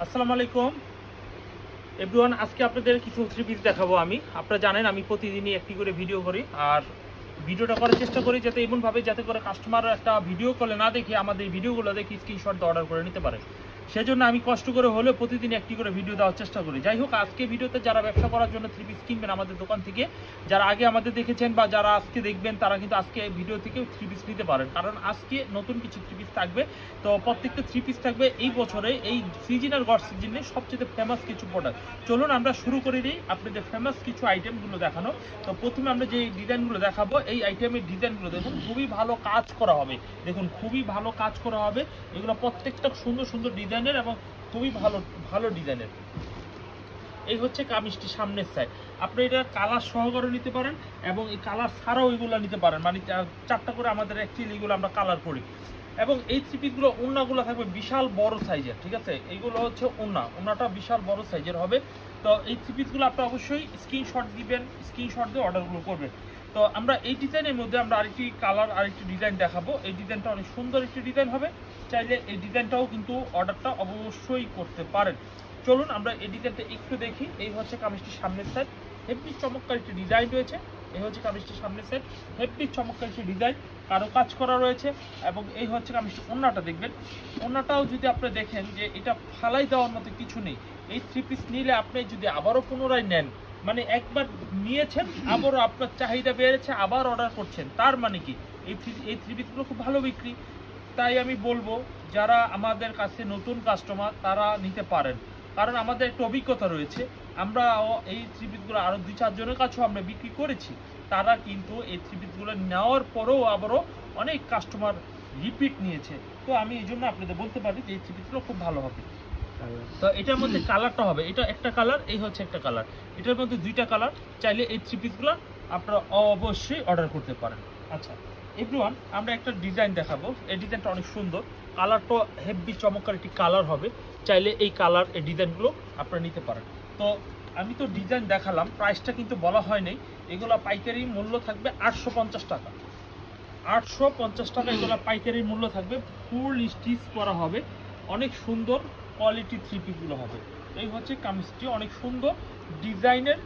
আসসালামু আলাইকুম এভরিওয়ান। আজকে আপনাদের কিছু থ্রি পিস দেখাবো। আপনারা জানেন আমি প্রতিদিনই একটি করে ভিডিও করি, আর ভিডিওটা করার চেষ্টা করি যাতে এমনভাবে যাতে করে কাস্টমার একটা ভিডিও কলে না দেখে আমাদের এই ভিডিওগুলো দেখে স্ক্রিনশট দিয়ে অর্ডার করে নিতে পারে। সেজন্য আমি কষ্ট করে হলেও প্রতিদিন একটি করে ভিডিও দেওয়ার চেষ্টা করি। যাই হোক, আজকে ভিডিওতে যারা ব্যবসা করার জন্য থ্রি পিস কিনবেন আমাদের দোকান থেকে, যারা আগে আমাদের দেখেছেন বা যারা আজকে দেখবেন, তারা কিন্তু আজকে ভিডিও থেকে থ্রি পিস নিতে পারেন, কারণ আজকে নতুন কিছু থ্রি পিস থাকবে। তো প্রত্যেকটা থ্রি পিস থাকবে এই বছরে এই সিজন আর গড সিজনে সবচেয়ে ফেমাস কিছু প্রোডাক্ট। চলুন আমরা শুরু করে দিই আপনাদের ফেমাস কিছু আইটেমগুলো দেখানো। তো প্রথমে আমরা যে ডিজাইনগুলো দেখাবো, এই আইটেমের ডিজাইনগুলো দেখুন, খুবই ভালো কাজ করা হবে। দেখুন খুবই ভালো কাজ করা হবে, এগুলো প্রত্যেকটা সুন্দর সুন্দর ডিজাইনের এবং খুবই ভালো ভালো ডিজাইনের। এই হচ্ছে কামিজটি সামনের সাইড, আপনি এটা কালার সহকারে নিতে পারেন এবং এই কালার ছাড়াও এগুলো নিতে পারেন, মানে চারটা করে আমাদের অ্যাকচুয়ালি এগুলো আমরা কালার করি। এবং এই থ্রি পিসগুলো ওড়নাগুলো থাকবে বিশাল বড় সাইজের, ঠিক আছে? এইগুলো হচ্ছে ওড়নাটা বিশাল বড় সাইজের হবে। তো এই থ্রি পিসগুলো আপনি অবশ্যই স্ক্রিনশট দিবেন, স্ক্রিনশট দিয়ে অর্ডারগুলো করবেন। তো আমরা এই ডিজাইনের মধ্যে আমরা আরেকটি কালার আরেকটি ডিজাইন দেখাবো। এই ডিজাইনটা অনেক সুন্দর একটি ডিজাইন হবে, চাইলে এই ডিজাইনটাও কিন্তু অর্ডারটা অবশ্যই করতে পারেন। চলুন আমরা এই ডিজাইনটা একটু দেখি। এই হচ্ছে কামিজটির সামনের সাইড, হেভি চমৎকার একটি ডিজাইন রয়েছে। এই হচ্ছে কামিজটির সামনের সাইড, হেভি চমৎকার একটি ডিজাইন, কারো কাজ করা রয়েছে। এবং এই হচ্ছে কামিজটি ওড়নাটা দেখবেন, ওড়নাটাও যদি আপনি দেখেন যে এটা ফালাই দেওয়ার মতো কিছু নেই। এই থ্রি পিস নিলে আপনি যদি আবারও পুনরায় নেন, মানে একবার নিয়েছেন আবারও আপনার চাহিদা বেড়েছে আবার অর্ডার করছেন, তার মানে কি এই থ্রি পিসগুলো খুব ভালো বিক্রি। তাই আমি বলবো যারা আমাদের কাছে নতুন কাস্টমার তারা নিতে পারেন, কারণ আমাদের একটা অভিজ্ঞতা রয়েছে। আমরা এই থ্রি পিসগুলো আরও 2-4 জনের কাছেও আমরা বিক্রি করেছি, তারা কিন্তু এই থ্রি পিসগুলো নেওয়ার পরেও আবারও অনেক কাস্টমার রিপিট নিয়েছে। তো আমি এই জন্য আপনাদের বলতে পারি যে এই থ্রি পিসগুলো খুব ভালো হবে। তো এটার মধ্যে কালারটা হবে, এটা একটা কালার, এই হচ্ছে একটা কালার, এটার মধ্যে দুইটা কালার। চাইলে এই থ্রি পিসগুলো আপনারা অবশ্যই অর্ডার করতে পারেন। আচ্ছা এভরিওয়ান, আমরা একটা ডিজাইন দেখাবো। এই ডিজাইনটা অনেক সুন্দর, কালারটা হেভি চমৎকার একটি কালার হবে। চাইলে এই কালার এই ডিজাইনগুলো আপনারা নিতে পারেন। তো আমি তো ডিজাইন দেখালাম, প্রাইসটা কিন্তু বলা হয় নাই। এগুলো পাইকারি মূল্য থাকবে 850 টাকা, 850 টাকা এগুলো পাইকারি মূল্য থাকবে। ফুল স্টিচ করা হবে, অনেক সুন্দর কোয়ালিটি থ্রি পিসগুলো হবে। এই হচ্ছে কামিজটি, অনেক সুন্দর ডিজাইনের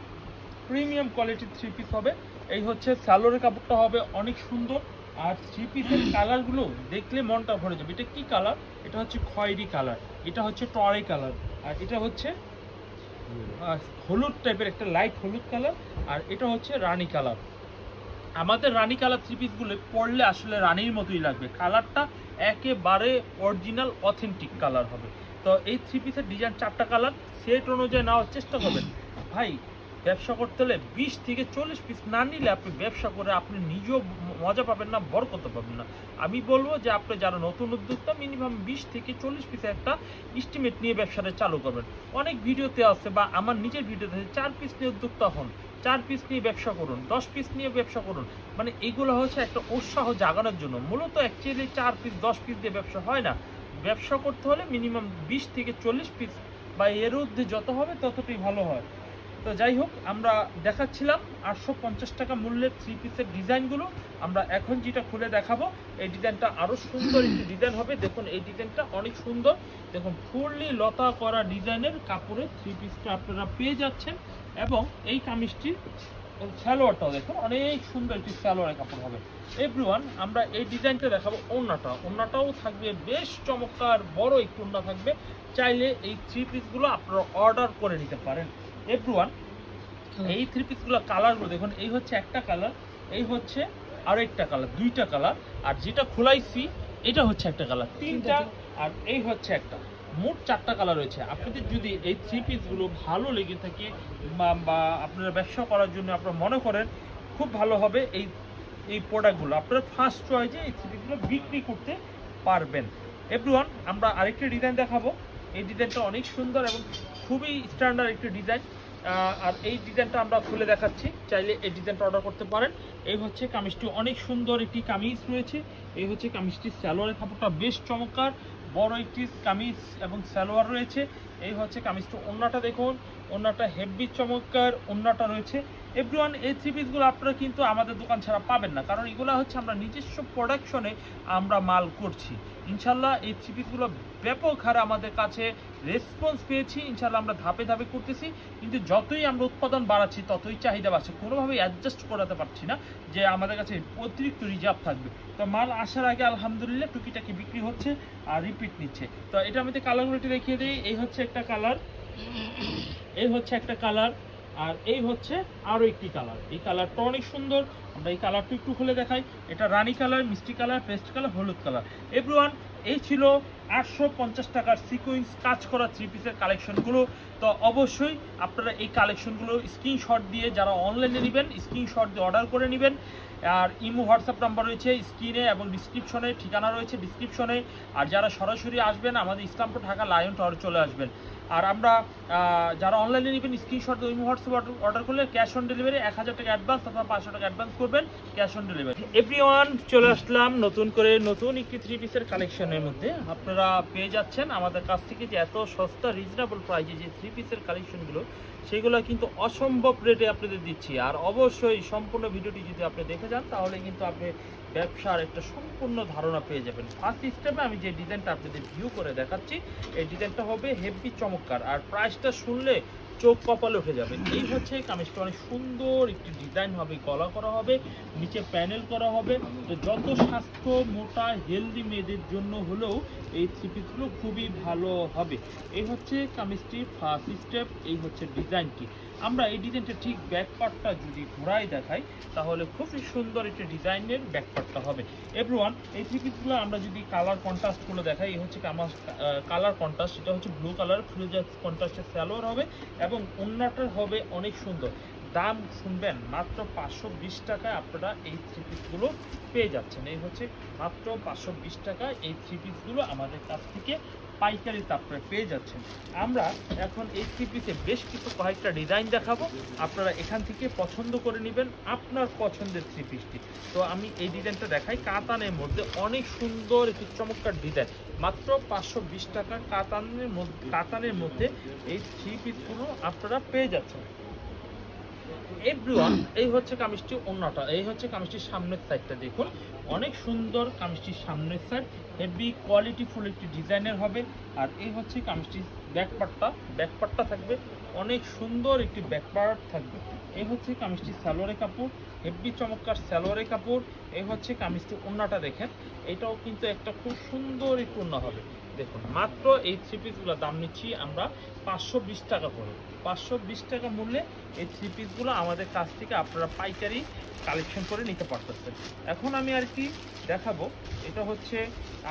প্রিমিয়াম কোয়ালিটির থ্রি পিস হবে। এই হচ্ছে সালোয়ারের কাপড়টা হবে অনেক সুন্দর। আর থ্রি পিসের কালারগুলো দেখলে মনটা ভরে যাবে। এটা কি কালার? এটা হচ্ছে খয়েরি কালার, এটা হচ্ছে টরে কালার, আর এটা হচ্ছে হলুদ টাইপের একটা লাইট হলুদ কালার, আর এটা হচ্ছে রানী কালার। আমাদের রানী কালার থ্রি পিসগুলো পরলে আসলে রানীর মতোই লাগবে, কালারটা একেবারে অরিজিনাল অথেন্টিক কালার হবে। তো এই থ্রি পিসের ডিজাইন 4টা কালার, সেট অনুযায়ী নেওয়ার চেষ্টা করবেন। ভাই ব্যবসা করতে হলে 20 থেকে 40 পিস না নিলে আপনি ব্যবসা করে আপনি নিজেও মজা পাবেন না, বরকত পাবেন না। আমি বলবো যে আপনি যারা নতুন উদ্যোক্তা মিনিমাম 20 থেকে 40 পিসের একটা এস্টিমেট নিয়ে ব্যবসাটা চালু করবেন। অনেক ভিডিওতে আছে বা আমার নিজের ভিডিওতে আছে 4 পিস নিয়ে উদ্যোক্তা হন, 4 পিস নিয়ে ব্যবসা করুন, 10 পিস নিয়ে ব্যবসা করুন। মানে এইগুলো হচ্ছে একটা উৎসাহ জাগানোর জন্য, মূলত অ্যাকচুয়ালি 4 পিস 10 পিস দিয়ে ব্যবসা হয় না। ব্যবসা করতে হলে মিনিমাম 20 থেকে 40 পিস বা এর মধ্যে যত হবে ততটাই ভালো হয়। তো যাই হোক, আমরা দেখাচ্ছিলাম 850 টাকা মূল্যের থ্রি পিসের ডিজাইনগুলো। আমরা এখন যেটা খুলে দেখাবো, এই ডিজাইনটা আরও সুন্দর একটি ডিজাইন হবে। দেখুন এই ডিজাইনটা অনেক সুন্দর, দেখুন ফুললি লতা করা ডিজাইনের কাপড়ের থ্রি পিসটা আপনারা পেয়ে যাচ্ছেন। এবং এই কামিজটির সালোয়ারটাও দেখুন অনেক সুন্দর একটি সালোয়ারের কাপড় হবে। এভরিওয়ান, আমরা এই ডিজাইনটা দেখাবো। ওড়নাটাও থাকবে বেশ চমৎকার, বড় একটু ওড়না থাকবে। চাইলে এই থ্রি পিসগুলো আপনারা অর্ডার করে নিতে পারেন। এভরিওয়ান, এই থ্রি পিসগুলো কালারগুলো দেখুন, এই হচ্ছে একটা কালার, এই হচ্ছে আরো একটা কালার, দুইটা কালার, আর যেটা খোলাইছি এটা হচ্ছে একটা কালার, তিনটা, আর এই হচ্ছে একটা, মোট 4টা কালার রয়েছে। আপনাদের যদি এই থ্রি পিসগুলো ভালো লেগে থাকে বা আপনারা ব্যবসা করার জন্য আপনারা মনে করেন খুব ভালো হবে, এই প্রোডাক্টগুলো আপনারা ফার্স্ট চয়েসে এই থ্রি পিসগুলো বিক্রি করতে পারবেন। এভরিওয়ান, আমরা আরেকটা ডিজাইন দেখাবো। এই ডিজাইনটা অনেক সুন্দর এবং খুবই স্ট্যান্ডার্ড একটি ডিজাইন। আর এই ডিজাইনটা আমরা খুলে দেখাচ্ছি, চাইলে এই ডিজাইনটা অর্ডার করতে পারেন। এই হচ্ছে কামিজটি, অনেক সুন্দর একটি কামিজ রয়েছে। এই হচ্ছে কামিজটির সালোয়ারের কাপড়টা বেশ চমৎকার, বড় একটি কামিজ এবং সালোয়ার রয়েছে। এই হচ্ছে কামিজটি, ওড়নাটা দেখুন, ওড়নাটা হেভি চমৎকার ওড়নাটা রয়েছে। এভরিওয়ান, এই থ্রি পিসগুলো আপনারা কিন্তু আমাদের দোকান ছাড়া পাবেন না, কারণ এগুলো হচ্ছে আমরা নিজস্ব প্রোডাকশনে আমরা মাল করছি। ইনশাল্লাহ এই থ্রি পিসগুলো ব্যাপক হারে আমাদের কাছে রেসপন্স পেয়েছি। ইনশাল্লাহ আমরা ধাপে ধাপে করতেছি, কিন্তু যতই আমরা উৎপাদন বাড়াচ্ছি ততই চাহিদা বাড়ছে। কোনোভাবেই অ্যাডজাস্ট করাতে পারছি না যে আমাদের কাছে অতিরিক্ত রিজার্ভ থাকবে। তো মাল আসার আগে আলহামদুলিল্লাহ টুকিটাকি বিক্রি হচ্ছে আর রিপিট নিচ্ছে। তো এটা আমি কালারগুলো দেখিয়ে দিই। এই হচ্ছে একটা কালার, এই হচ্ছে একটা কালার, আর এই হচ্ছে আরও একটি কালার। এই কালারটা অনেক সুন্দর, আমরা এই কালারটা একটু খুলে দেখাই। এটা রানী কালার, মিষ্টি কালার, পেস্ট কালার, হলুদ কালার। এভরিওয়ান, এই ছিল 850 টাকার সিকোয়েন্স কাজ করা থ্রি পিসের কালেকশনগুলো। তো অবশ্যই আপনারা এই কালেকশনগুলো স্ক্রিনশট দিয়ে যারা অনলাইনে নেবেন স্ক্রিনশট দিয়ে অর্ডার করে নেবেন। আর ইমো হোয়াটসঅ্যাপ নাম্বার রয়েছে স্ক্রিনে এবং ডিসক্রিপশনে, ঠিকানা রয়েছে ডিসক্রিপশনে। আর যারা সরাসরি আসবেন আমাদের ইসলামপুর ঢাকা লায়ন টাওয়ারে চলে আসবেন। আর আমরা যারা অনলাইনে নেবেন স্ক্রিনশট ইমো হোয়াটসঅ্যাপ অর্ডার করলে ক্যাশ অন ডেলিভারি 1000 টাকা অ্যাডভান্স অথবা 500 টাকা অ্যাডভান্স করবেন, ক্যাশ অন ডেলিভারি। এভরিওয়ান, চলে আসলাম নতুন করে নতুন একটি থ্রি পিসের কালেকশনের মধ্যে। আপনারা পেয়ে যাচ্ছেন আমাদের কাছ থেকে যে এত সস্তা রিজনেবল প্রাইসে যে থ্রি পিসের কালেকশনগুলো, সেগুলো কিন্তু অসম্ভব রেটে আপনাদের দিচ্ছি। আর অবশ্যই সম্পূর্ণ ভিডিওটি যদি আপনি দেখে যান তাহলে কিন্তু আপনি ব্যবসার একটা সম্পূর্ণ ধারণা পেয়ে যাবেন। ফার্স্ট স্টেপে আমি যে ডিজাইনটা আপনাদের ভিউ করে দেখাচ্ছি, এই ডিজাইনটা হবে হেভি চমৎকার, আর প্রাইসটা শুনলে চোখ কপালে উঠে যাবে। এই হচ্ছে কামিজটা, অনেক সুন্দর একটি ডিজাইন হবে, গলা করা হবে, নিচে প্যানেল করা হবে। তো যত স্বাস্থ্য মোটা হেলদি মেয়েদের জন্য হলেও এই থ্রি পিসগুলো খুবই ভালো হবে। এই হচ্ছে কামিজটির ফার্স্ট স্টেপ, এই হচ্ছে ডিজাইনটি। আমরা এই ডিজাইনটা ঠিক ব্যাক পার্টটা যদি ঘোরাই দেখাই তাহলে খুবই সুন্দর একটি ডিজাইনের ব্যাক পার্টটা হবে। এভরিওয়ান, এই থ্রি পিসগুলো আমরা যদি কালার কন্ট্রাস্টগুলো দেখাই, এই হচ্ছে আমার কালার কন্ট্রাস্ট, এটা হচ্ছে ব্লু কালার ফিরোজা কন্ট্রাস্টের সালোয়ার হবে এবং ওন্নাটার হবে অনেক সুন্দর। দাম শুনবেন মাত্র 520 টাকায় আপনারা এই থ্রি পিসগুলো পেয়ে যাচ্ছেন। এই হচ্ছে মাত্র 520 টাকায় এই থ্রি পিসগুলো আমাদের কাছ থেকে পাইকারিতে আপনারা পেয়ে যাচ্ছেন। আমরা এখন এই থ্রি পিসে বেশ কিছু কয়েকটা ডিজাইন দেখাবো, আপনারা এখান থেকে পছন্দ করে নেবেন আপনার পছন্দের থ্রি পিসটি। তো আমি এই ডিজাইনটা দেখাই, কাতানের মধ্যে অনেক সুন্দর একটি চমৎকার ডিজাইন, মাত্র 520 টাকা কাতানের মধ্যে এই থ্রি পিসগুলো আপনারা পেয়ে যাচ্ছেন। এভরিওয়ান, এই হচ্ছে কামিজটি ওন্নাটা, এই হচ্ছে কামিজটির সামনের সাইডটা দেখুন, অনেক সুন্দর কামিজটির সামনের সাইড, হেভি কোয়ালিটি ফুল একটি ডিজাইনের হবে। আর এই হচ্ছে কামিজটির ব্যাকপার্টটা থাকবে অনেক সুন্দর একটি ব্যাকপার্ট থাকবে। এই হচ্ছে কামিজটির সালোয়ারের কাপড়, হেভি চমৎকার সালোয়ারের কাপড়। এই হচ্ছে কামিজটি ওন্নাটা দেখেন, এটাও কিন্তু একটা খুব সুন্দর একটি ওন্না হবে। দেখুন, মাত্র এই থ্রি পিসগুলো দাম নিচ্ছি আমরা 520 টাকা করে। 520 টাকা মূল্যে এই থ্রি পিসগুলো আমাদের কাছ থেকে আপনারা পাইকারি কালেকশন করে নিতে পারতেছেন। এখন আমি আর কি দেখাবো, এটা হচ্ছে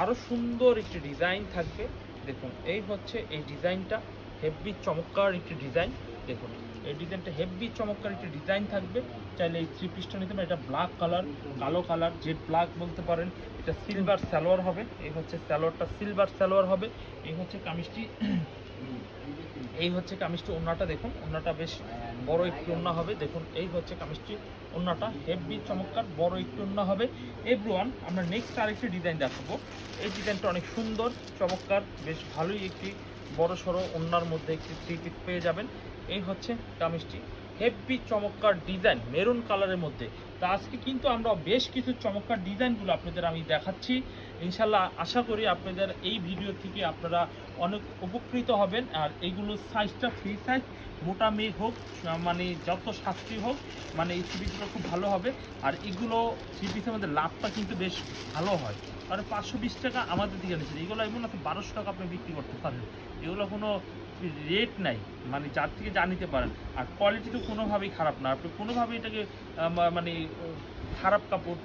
আরও সুন্দর একটি ডিজাইন থাকবে। দেখুন, এই হচ্ছে এই ডিজাইনটা, হেভি চমৎকার একটি ডিজাইন। দেখুন, এই ডিজাইনটা হেভি চমৎকার একটি ডিজাইন থাকবে। চাইলে এই থ্রি পিসটা নিতে পারেন। এটা ব্ল্যাক কালার, কালো কালার, জেড ব্ল্যাক বলতে পারেন। এটা সিলভার সালোয়ার হবে, এই হচ্ছে সালোয়ারটা সিলভার সালোয়ার হবে। এই হচ্ছে কামিজটি, এই হচ্ছে কামিজটি ওন্নাটা দেখুন, ওন্নাটা বেশ বড় একটি ওন্না হবে। দেখুন, এই হচ্ছে কামিজটি ওন্নাটা, হেভি চমৎকার বড় একটি ওন্না হবে। এভরিওয়ান, আমরা নেক্সট আরেকটি ডিজাইন দেখাবো। এই ডিজাইনটা অনেক সুন্দর চমৎকার, বেশ ভালোই একটি বড় সড়ো ওন্নার মধ্যে একটি থ্রি পিস পেয়ে যাবেন। এই হচ্ছে কামিজটি, হেভি চমৎকার ডিজাইন মেরুন কালারের মধ্যে। তো আজকে কিন্তু আমরা বেশ কিছু চমৎকার ডিজাইনগুলো আপনাদের আমি দেখাচ্ছি। ইনশাল্লাহ আশা করি আপনাদের এই ভিডিও থেকে আপনারা অনেক উপকৃত হবেন। আর এইগুলো সাইজটা ফ্রি সাইজ, মোটা মেয়ে হোক মানে যত শাস্তি হোক, মানে এই থ্রি পিসগুলো খুব ভালো হবে। আর এগুলো থ্রি পিসের মধ্যে লাভটা কিন্তু বেশ ভালো হয়। আর 520 টাকা আমাদের দিকে নিচ্ছে, এগুলো এমন আছে 1200 টাকা আপনি বিক্রি করতে পারেন। এগুলো কোনো রেট নাই, মানে যার থেকে যা নিতে পারেন। আর কোয়ালিটি তো কোনোভাবেই খারাপ না, আপনি কোনোভাবেই এটাকে মানে খারাপ কাপড়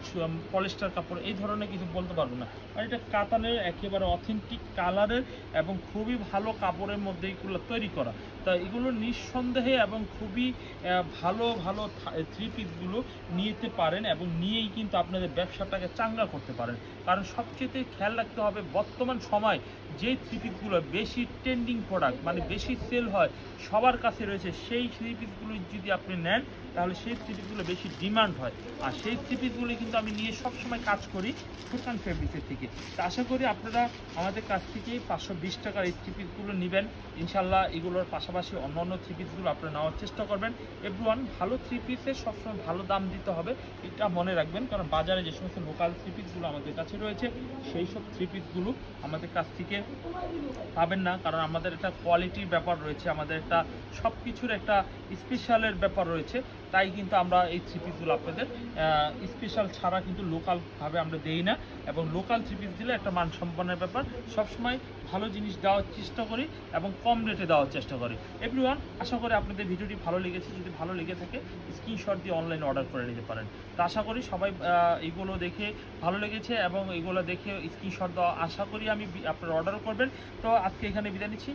পলিস্টার কাপড় এই ধরনের কিছু বলতে পারবো না। আর এটা কাতানের একেবারে অথেন্টিক কালারের এবং খুবই ভালো কাপড়ের মধ্যে এগুলো তৈরি করা। তা এগুলো নিঃসন্দেহে এবং খুবই ভালো ভালো থ্রি পিসগুলো নিতে পারেন এবং নিয়েই কিন্তু আপনাদের ব্যবসাটাকে চাঙ্গা করতে পারেন। কারণ সবচেয়ে খেয়াল রাখতে হবে, বর্তমান সময় যে থ্রি পিসগুলো বেশি ট্রেন্ডিং প্রোডাক্ট মানে বেশি সেল হয়, সবার কাছে রয়েছে, সেই থ্রি পিসগুলো যদি আপনি নেন তাহলে সেই থ্রি পিসগুলো বেশি ডিমান্ড হয়। আর সেই থ্রি পিসগুলো কিন্তু আমি নিয়ে সবসময় কাজ করি ফুরকান ফেব্রিক্সের থেকে। তো আশা করি আপনারা আমাদের কাছ থেকে 520 টাকার এই থ্রি পিসগুলো নেবেন। ইনশাল্লাহ এগুলোর পাশাপাশি অন্য থ্রি পিসগুলো আপনারা নেওয়ার চেষ্টা করবেন। এভরিওয়ান, ভালো থ্রি পিসের সবসময় ভালো দাম দিতে হবে, এটা মনে রাখবেন। কারণ বাজারে যে সমস্ত লোকাল থ্রি পিসগুলো আমাদের কাছে রয়েছে সেই সব থ্রি পিসগুলো আমাদের কাছ থেকে পাবেন না। কারণ আমাদের একটা কোয়ালিটির ব্যাপার রয়েছে, আমাদের একটা সব কিছুর একটা স্পেশালের ব্যাপার রয়েছে। তাই কিন্তু আমরা এই থ্রি পিসগুলো আপনাদের স্পেশাল ছাড়া কিন্তু লোকালভাবে আমরা দেই না। এবং লোকাল থ্রি পিস দিলে একটা মানসম্পন্নের ব্যাপার, সবসময় ভালো জিনিস দেওয়ার চেষ্টা করি এবং কম রেটে দেওয়ার চেষ্টা করি। এভরিওয়ান, আশা করি আপনাদের ভিডিওটি ভালো লেগেছে। যদি ভালো লেগে থাকে স্ক্রিনশট দিয়ে অনলাইনে অর্ডার করে নিতে পারেন। তো আশা করি সবাই এইগুলো দেখে ভালো লেগেছে এবং এইগুলো দেখে স্ক্রিনশট দেওয়া আশা করি আমি আপনারা অর্ডারও করবেন। তো আজকে এখানে বিদায় নিচ্ছি।